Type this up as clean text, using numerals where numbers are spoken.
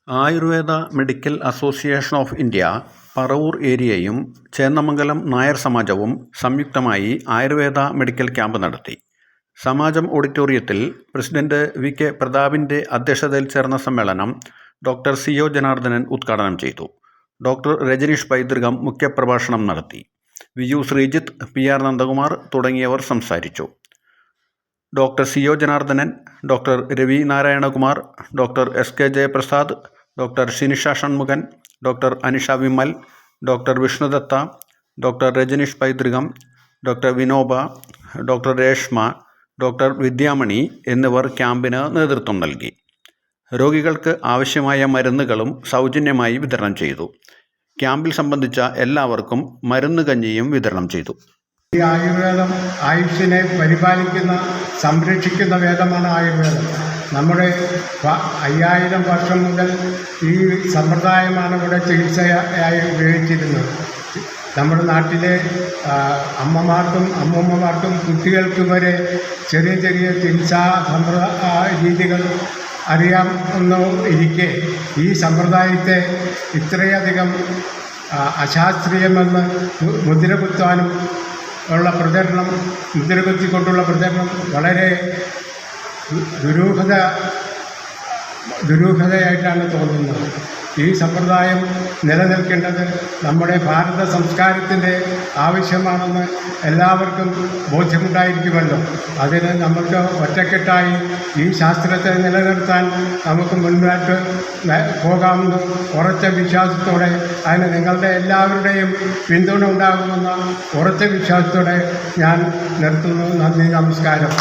Ayurveda medical association of India Paravur ഏരിയയും ചേന്നമംഗലം നായർ സമാജവും സംയുക്തമായി Ayurveda medical camp നടത്തി. സമാജം ഓഡിറ്റോറിയത്തിൽ പ്രസിഡന്റ് വി കെ പ്രതാപിൻ്റെ അധ്യക്ഷതയിൽ ചേർന്ന സമ്മേളനം ഡോക്ടർ CO ജനാർദ്ദനൻ ഉദ്ഘാടനം ചെയ്തു. ഡോക്ടർ രജനീഷ് പൈതൃകം മുഖ്യപ്രഭാഷണം നടത്തി. VU ശ്രീജിത്ത്, PR നന്ദകുമാർ തുടങ്ങിയവർ സംസാരിച്ചു. Doctor CO Janardhanan, doctor Ravi Narayanakumar, doctor SK Jayaprasad, doctor Shinisha Shanmukhan, doctor Anisha Vimal, doctor Vishnudatta, doctor Rajaneesh പൈതൃകം, doctor Vinoba, doctor Reshma, doctor Vidyamani എന്നിവർ ക്യാമ്പിന് നേതൃത്വം നൽകി. രോഗികൾക്ക് ആവശ്യമായ മരുന്നുകളും സൗജന്യമായി വിതരണം ചെയ്തു. ക്യാമ്പിൽ സംബന്ധിച്ച എല്ലാവർക്കും മരുന്ന് കഞ്ഞിയും വിതരണം ചെയ്തു. ഈ ആയുർവേദം ആയുഷിനെ പരിപാലിക്കുന്ന, സംരക്ഷിക്കുന്ന വേദമാണ് ആയുർവേദം. നമ്മുടെ 5000 വർഷം മുതൽ ഈ സമ്പ്രദായമാണ് ഇവിടെ ചികിത്സയായി ഉപയോഗിച്ചിരുന്നത്. നമ്മുടെ നാട്ടിലെ അമ്മമാർക്കും അമ്മൂമ്മമാർക്കും കുട്ടികൾക്ക് വരെ ചെറിയ ചെറിയ ചികിത്സാ രീതികൾ അറിയാമെന്ന് ഇരിക്കെ ഈ സമ്പ്രദായത്തെ ഇത്രയധികം അശാസ്ത്രീയമെന്ന് മുദ്രകുത്താനും ഉള്ള പ്രചരണം, മുദ്രകുത്തിക്കൊണ്ടുള്ള പ്രചരണം വളരെ ദുരൂഹതയായിട്ടാണ് തോന്നുന്നത്. ഈ സമ്പ്രദായം നിലനിൽക്കേണ്ടത് നമ്മുടെ ഭാരത സംസ്കാരത്തിൻ്റെ ആവശ്യമാണെന്ന് എല്ലാവർക്കും ബോധ്യമുണ്ടായിരിക്കുമല്ലോ. അതിന് നമുക്ക് ഒറ്റക്കെട്ടായി ഈ ശാസ്ത്രത്തെ നിലനിർത്താൻ നമുക്ക് മുൻപോട്ട് പോകാമെന്ന് ഉറച്ച വിശ്വാസത്തോടെ, അതിന് നിങ്ങളുടെ എല്ലാവരുടെയും പിന്തുണ ഉണ്ടാകുമെന്ന ഉറച്ച വിശ്വാസത്തോടെ ഞാൻ നിർത്തുന്നു. നന്ദി, നമസ്കാരം.